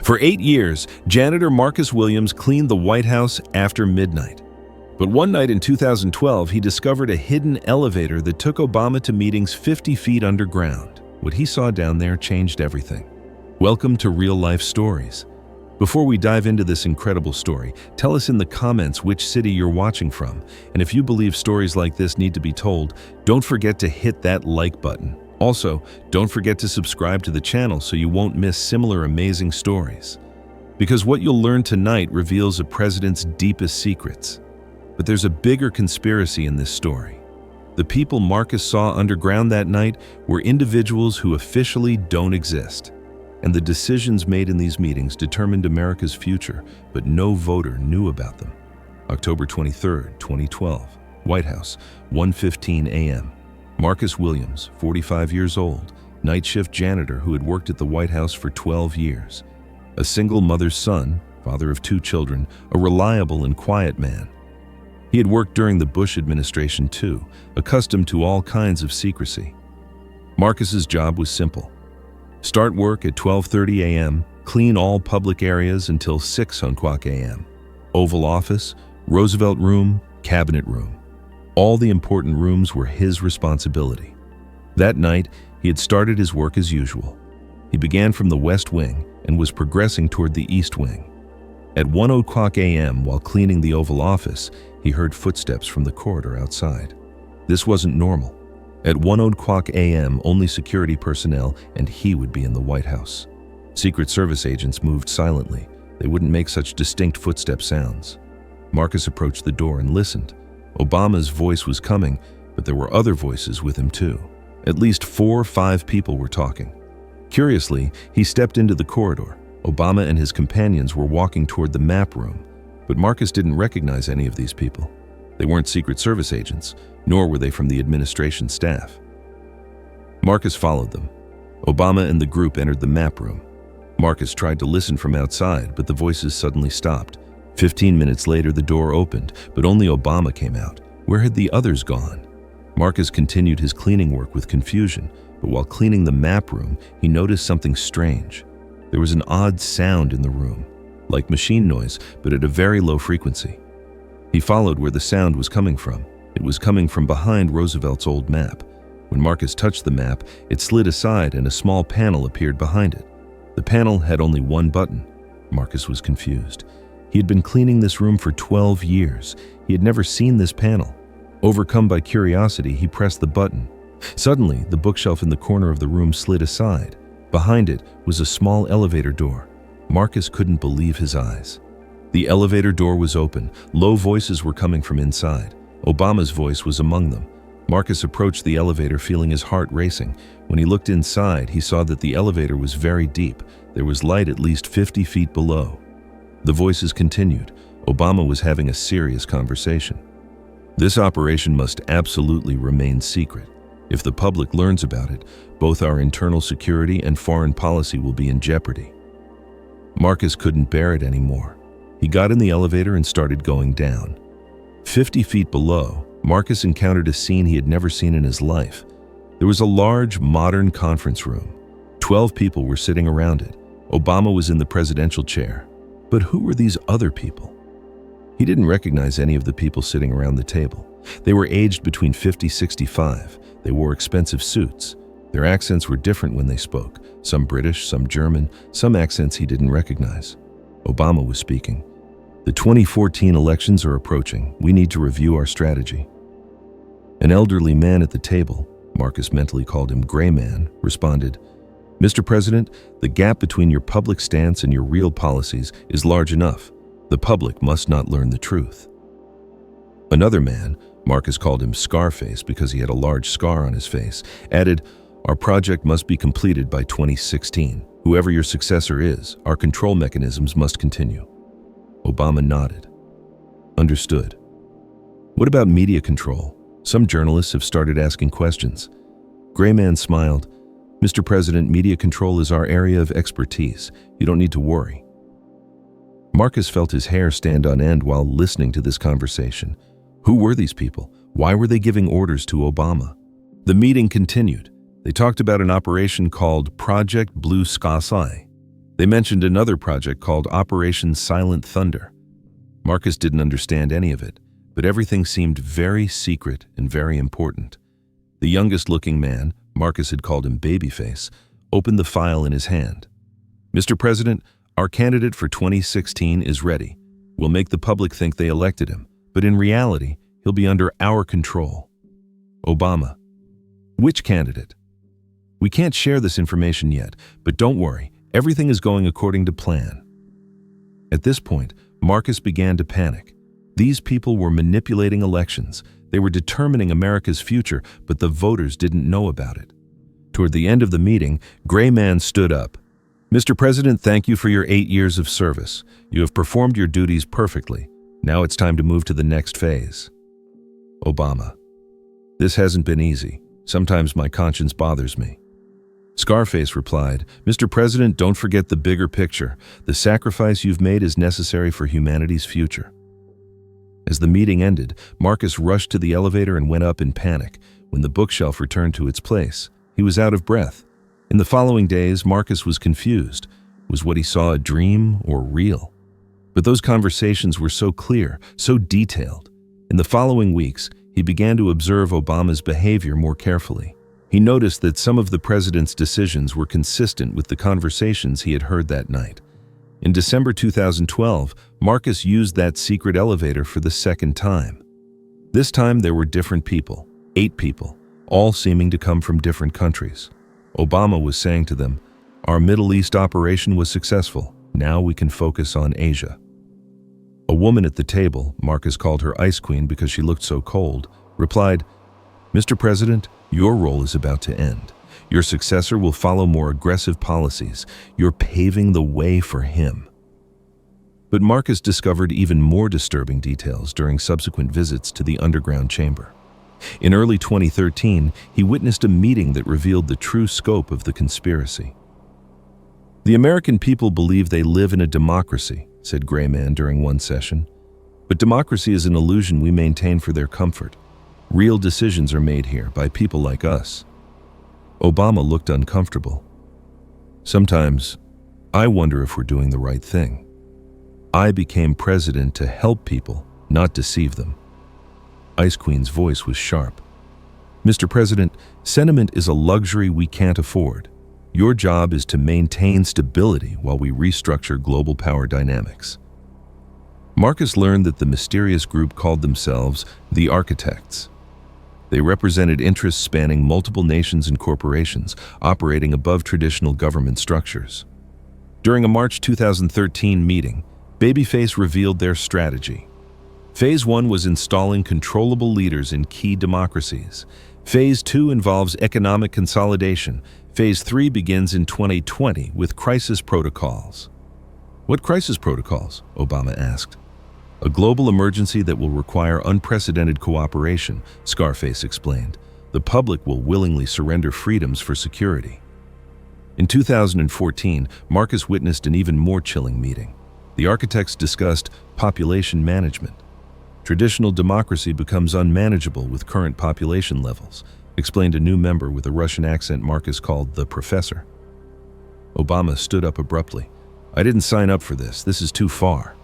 For 8 years, Janitor Marcus Williams cleaned the White House after midnight. But one night in 2012, he discovered a hidden elevator that took Obama to meetings 50 feet underground. What he saw down there changed everything. Welcome to Real Life Stories. Before we dive into this incredible story, tell us in the comments which city you're watching from. And if you believe stories like this need to be told, don't forget to hit that like button. Also, don't forget to subscribe to the channel so you won't miss similar amazing stories. Because what you'll learn tonight reveals a president's deepest secrets. But there's a bigger conspiracy in this story. The people Marcus saw underground that night were individuals who officially don't exist. And the decisions made in these meetings determined America's future, but no voter knew about them. October 23, 2012, White House, 1:15 a.m. Marcus Williams, 45 years old, night shift janitor who had worked at the White House for 12 years. A single mother's son, father of 2 children, a reliable and quiet man. He had worked during the Bush administration too, accustomed to all kinds of secrecy. Marcus's job was simple. Start work at 12:30 a.m., clean all public areas until 6 a.m. Oval Office, Roosevelt Room, Cabinet Room. All the important rooms were his responsibility. That night, he had started his work as usual. He began from the West Wing and was progressing toward the East Wing. At 1:00 a.m., while cleaning the Oval Office, he heard footsteps from the corridor outside. This wasn't normal. At 1:00 a.m., only security personnel and he would be in the White House. Secret Service agents moved silently. They wouldn't make such distinct footstep sounds. Marcus approached the door and listened. Obama's voice was coming, but there were other voices with him too. At least 4 or 5 people were talking. Curiously, he stepped into the corridor. Obama and his companions were walking toward the map room, but Marcus didn't recognize any of these people. They weren't Secret Service agents, nor were they from the administration staff. Marcus followed them. Obama and the group entered the map room. Marcus tried to listen from outside, but the voices suddenly stopped. 15 minutes later, the door opened, but only Obama came out. Where had the others gone? Marcus continued his cleaning work with confusion, but while cleaning the map room, he noticed something strange. There was an odd sound in the room, like machine noise, but at a very low frequency. He followed where the sound was coming from. It was coming from behind Roosevelt's old map. When Marcus touched the map, it slid aside and a small panel appeared behind it. The panel had only one button. Marcus was confused. He had been cleaning this room for 12 years. He had never seen this panel. Overcome by curiosity, he pressed the button. Suddenly, the bookshelf in the corner of the room slid aside. Behind it was a small elevator door. Marcus couldn't believe his eyes. The elevator door was open. Low voices were coming from inside. Obama's voice was among them. Marcus approached the elevator, feeling his heart racing. When he looked inside, he saw that the elevator was very deep. There was light at least 50 feet below. The voices continued. Obama was having a serious conversation. This operation must absolutely remain secret. If the public learns about it, both our internal security and foreign policy will be in jeopardy. Marcus couldn't bear it anymore. He got in the elevator and started going down. 50 feet below, Marcus encountered a scene he had never seen in his life. There was a large, modern conference room. 12 people were sitting around it. Obama was in the presidential chair. But who were these other people? He didn't recognize any of the people sitting around the table. They were aged between 50 and 65. They wore expensive suits. Their accents were different when they spoke, some British, some German, some accents he didn't recognize. Obama was speaking. The 2014 elections are approaching. We need to review our strategy. An elderly man at the table, Marcus mentally called him Gray Man, responded, "Mr. President, the gap between your public stance and your real policies is large enough. The public must not learn the truth." Another man, Marcus called him Scarface because he had a large scar on his face, added, "Our project must be completed by 2016. Whoever your successor is, our control mechanisms must continue." Obama nodded. "Understood. What about media control? Some journalists have started asking questions." Gray Man smiled. "Mr. President, media control is our area of expertise. You don't need to worry." Marcus felt his hair stand on end while listening to this conversation. Who were these people? Why were they giving orders to Obama? The meeting continued. They talked about an operation called Project Blue Sky. They mentioned another project called Operation Silent Thunder. Marcus didn't understand any of it, but everything seemed very secret and very important. The youngest-looking man, Marcus had called him Babyface, opened the file in his hand. "Mr. President, our candidate for 2016 is ready. We'll make the public think they elected him, but in reality, he'll be under our control." Obama. "Which candidate?" "We can't share this information yet, but don't worry, everything is going according to plan." At this point, Marcus began to panic. These people were manipulating elections. They were determining America's future, but the voters didn't know about it. Toward the end of the meeting, Gray Man stood up. "Mr. President, thank you for your 8 years of service. You have performed your duties perfectly. Now it's time to move to the next phase." Obama. "This hasn't been easy. Sometimes my conscience bothers me." Scarface replied, "Mr. President, don't forget the bigger picture. The sacrifice you've made is necessary for humanity's future." As the meeting ended, Marcus rushed to the elevator and went up in panic. When the bookshelf returned to its place, he was out of breath. In the following days, Marcus was confused. Was what he saw a dream or real? But those conversations were so clear, so detailed. In the following weeks, he began to observe Obama's behavior more carefully. He noticed that some of the president's decisions were consistent with the conversations he had heard that night. In December 2012, Marcus used that secret elevator for the second time. This time there were different people, 8 people, all seeming to come from different countries. Obama was saying to them, "Our Middle East operation was successful. Now we can focus on Asia." A woman at the table, Marcus called her Ice Queen because she looked so cold, replied, "Mr. President, your role is about to end. Your successor will follow more aggressive policies. You're paving the way for him." But Marcus discovered even more disturbing details during subsequent visits to the underground chamber. In early 2013, he witnessed a meeting that revealed the true scope of the conspiracy. "The American people believe they live in a democracy," said Gray Man during one session. "But democracy is an illusion we maintain for their comfort. Real decisions are made here by people like us." Obama looked uncomfortable. "Sometimes, I wonder if we're doing the right thing. I became president to help people, not deceive them." Ice Queen's voice was sharp. "Mr. President, sentiment is a luxury we can't afford. Your job is to maintain stability while we restructure global power dynamics." Marcus learned that the mysterious group called themselves the Architects. They represented interests spanning multiple nations and corporations, operating above traditional government structures. During a March 2013 meeting, Babyface revealed their strategy. Phase 1 was installing controllable leaders in key democracies. Phase 2 involves economic consolidation. Phase 3 begins in 2020 with crisis protocols. "What crisis protocols?" Obama asked. "A global emergency that will require unprecedented cooperation," Scarface explained. "The public will willingly surrender freedoms for security." In 2014, Marcus witnessed an even more chilling meeting. The architects discussed population management. "Traditional democracy becomes unmanageable with current population levels," explained a new member with a Russian accent Marcus called the Professor. Obama stood up abruptly. "I didn't sign up for this. This is too far."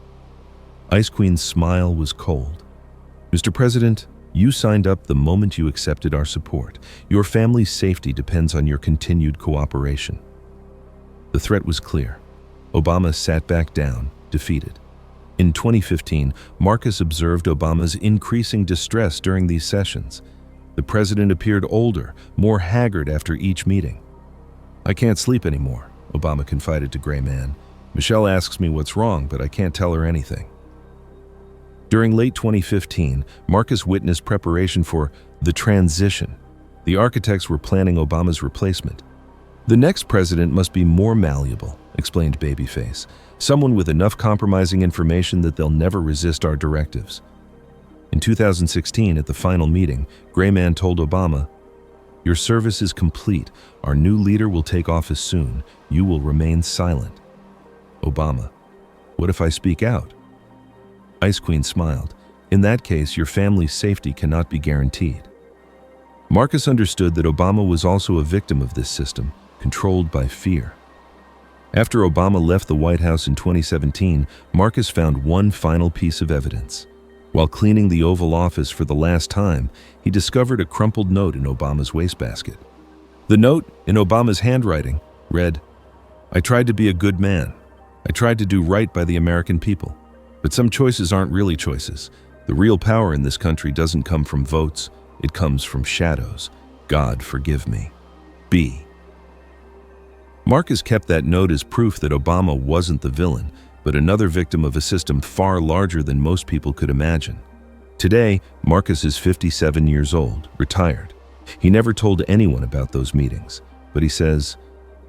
Ice Queen's smile was cold. "Mr. President, you signed up the moment you accepted our support. Your family's safety depends on your continued cooperation." The threat was clear. Obama sat back down, defeated. In 2015, Marcus observed Obama's increasing distress during these sessions. The president appeared older, more haggard after each meeting. "I can't sleep anymore," Obama confided to Gray Man. "Michelle asks me what's wrong, but I can't tell her anything." During late 2015, Marcus witnessed preparation for the transition. The architects were planning Obama's replacement. "The next president must be more malleable," explained Babyface. "Someone with enough compromising information that they'll never resist our directives." In 2016, at the final meeting, Gray Man told Obama, "Your service is complete. Our new leader will take office soon. You will remain silent." Obama: "What if I speak out?" Ice Queen smiled. "In that case, your family's safety cannot be guaranteed." Marcus understood that Obama was also a victim of this system, controlled by fear. After Obama left the White House in 2017, Marcus found one final piece of evidence. While cleaning the Oval Office for the last time, he discovered a crumpled note in Obama's wastebasket. The note, in Obama's handwriting, read, "I tried to be a good man. I tried to do right by the American people. But some choices aren't really choices. The real power in this country doesn't come from votes. It comes from shadows. God forgive me. B." Marcus kept that note as proof that Obama wasn't the villain, but another victim of a system far larger than most people could imagine. Today, Marcus is 57 years old, retired. He never told anyone about those meetings, but he says,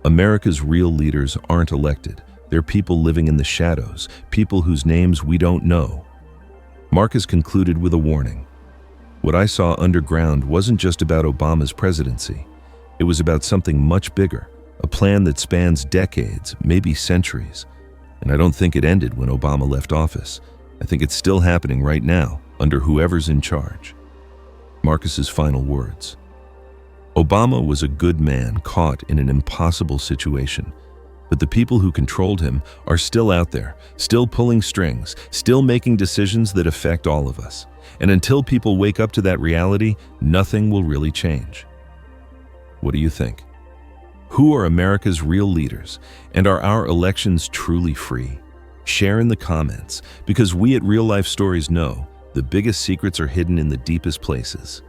"America's real leaders aren't elected. They're people living in the shadows, people whose names we don't know." Marcus concluded with a warning. "What I saw underground wasn't just about Obama's presidency. It was about something much bigger, a plan that spans decades, maybe centuries. And I don't think it ended when Obama left office. I think it's still happening right now, under whoever's in charge." Marcus's final words. Obama was a good man caught in an impossible situation. But the people who controlled him are still out there, still pulling strings, still making decisions that affect all of us. And until people wake up to that reality, nothing will really change. What do you think? Who are America's real leaders? And are our elections truly free? Share in the comments, because we at Real Life Stories know the biggest secrets are hidden in the deepest places.